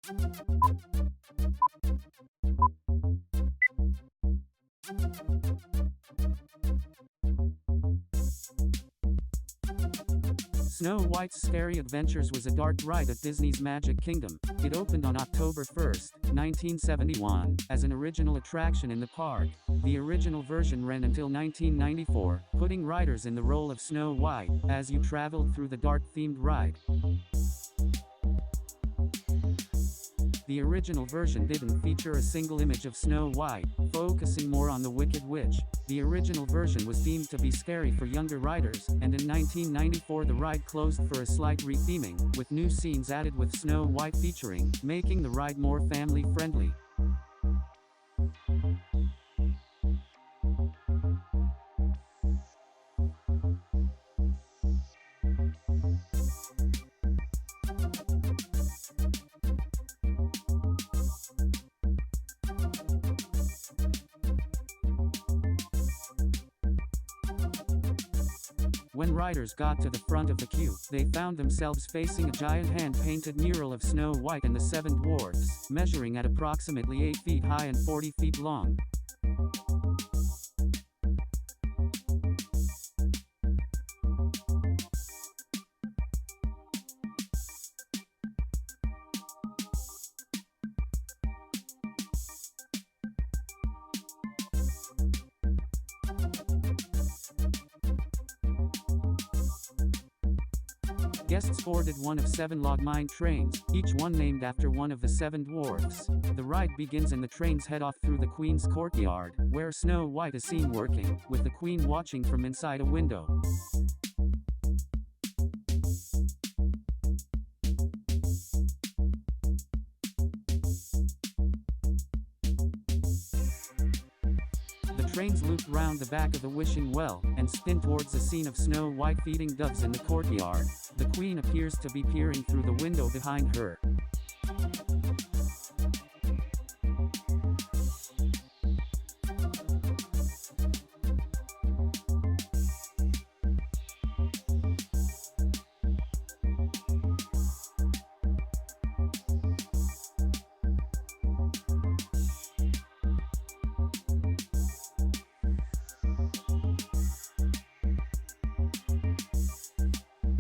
Snow White's Scary Adventures was a dark ride at Disney's Magic Kingdom. It opened on October 1st, 1971, as an original attraction in the park. The original version ran until 1994, putting riders in the role of Snow White, as you traveled through the dark-themed ride. The original version didn't feature a single image of Snow White, focusing more on the Wicked Witch. The original version was deemed to be scary for younger riders, and in 1994 the ride closed for a slight retheming, with new scenes added with Snow White featuring, making the ride more family-friendly. When riders got to the front of the queue, they found themselves facing a giant hand-painted mural of Snow White and the Seven Dwarfs, measuring at approximately 8 feet high and 40 feet long. Guests boarded one of 7 log mine trains, each one named after one of the 7 dwarfs. The ride begins and the trains head off through the Queen's courtyard, where Snow White is seen working, with the Queen watching from inside a window. The trains loop round the back of the wishing well, and spin towards the scene of Snow White feeding doves in the courtyard. The Queen appears to be peering through the window behind her.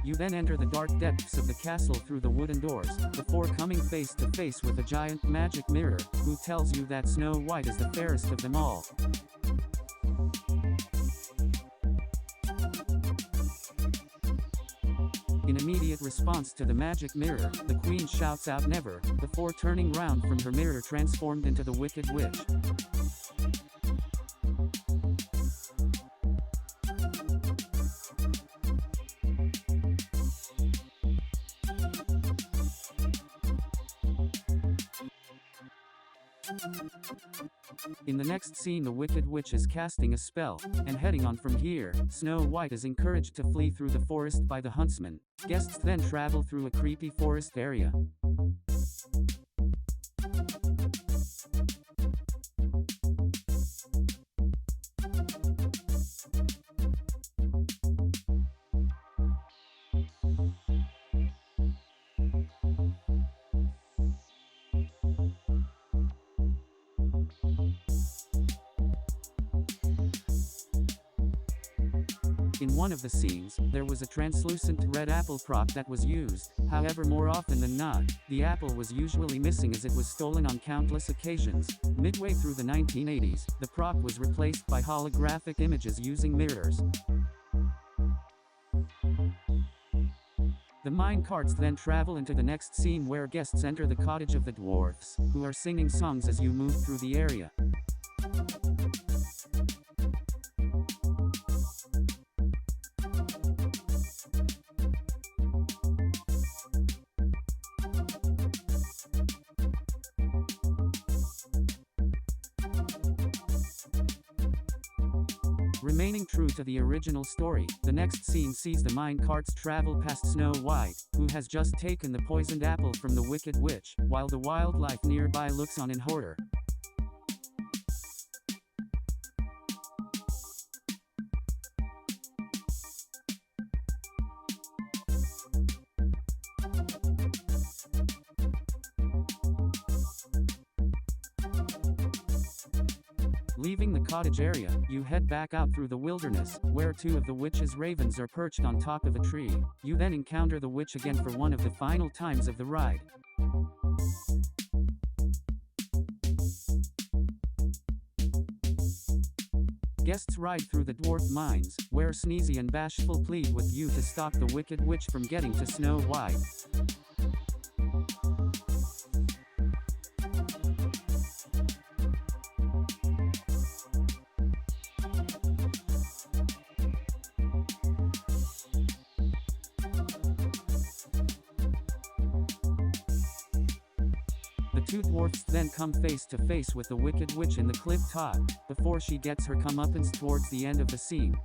You then enter the dark depths of the castle through the wooden doors, before coming face to face with a giant magic mirror, who tells you that Snow White is the fairest of them all. In immediate response to the magic mirror, the Queen shouts out "Never," before turning round from her mirror transformed into the Wicked Witch. In the next scene, the Wicked Witch is casting a spell, and heading on from here, Snow White is encouraged to flee through the forest by the huntsman. Guests then travel through a creepy forest area. In one of the scenes, there was a translucent red apple prop that was used. However, more often than not, the apple was usually missing as it was stolen on countless occasions. Midway through the 1980s, the prop was replaced by holographic images using mirrors. The mine carts then travel into the next scene, where guests enter the cottage of the dwarfs, who are singing songs as you move through the area. Remaining true to the original story, the next scene sees the mine carts travel past Snow White, who has just taken the poisoned apple from the Wicked Witch, while the wildlife nearby looks on in horror. Leaving the cottage area, you head back out through the wilderness, where two of the witch's ravens are perched on top of a tree. You then encounter the witch again for one of the final times of the ride. Guests ride through the dwarf mines, where Sneezy and Bashful plead with you to stop the wicked witch from getting to Snow White. The two dwarfs then come face to face with the wicked witch in the cliff top, before she gets her comeuppance towards the end of the scene.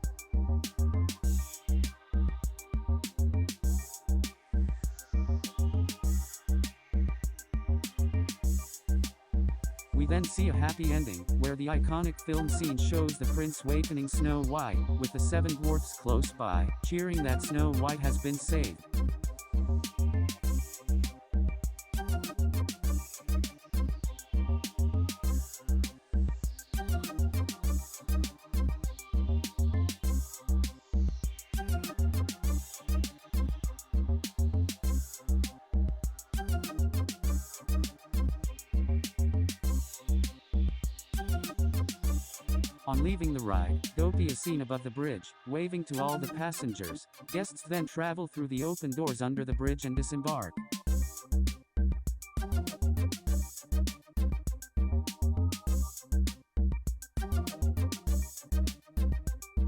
We then see a happy ending, where the iconic film scene shows the prince wakening Snow White, with the 7 dwarfs close by, cheering that Snow White has been saved. On leaving the ride, Dopey is seen above the bridge, waving to all the passengers. Guests then travel through the open doors under the bridge and disembark.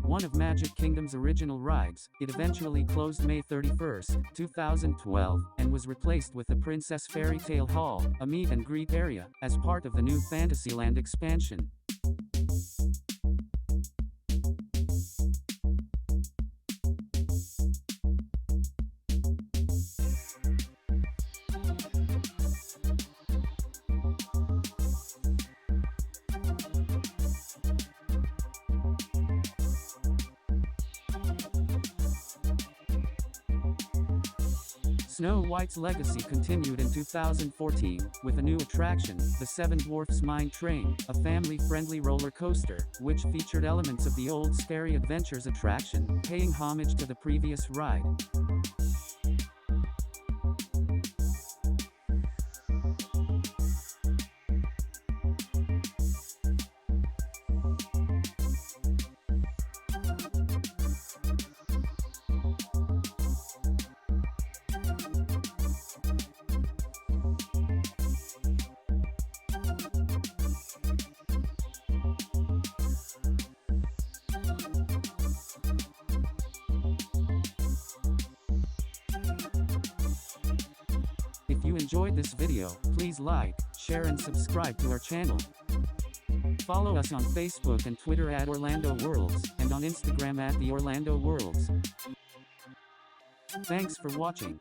One of Magic Kingdom's original rides, it eventually closed May 31, 2012, and was replaced with the Princess Fairy Tale Hall, a meet and greet area, as part of the new Fantasyland expansion. Snow White's legacy continued in 2014, with a new attraction, the 7 Dwarfs Mine Train, a family-friendly roller coaster, which featured elements of the old Scary Adventures attraction, paying homage to the previous ride. If you enjoyed this video, please like, share and subscribe to our channel. Follow us on Facebook and Twitter at Orlando Worlds, and on Instagram at The Orlando Worlds. Thanks for watching.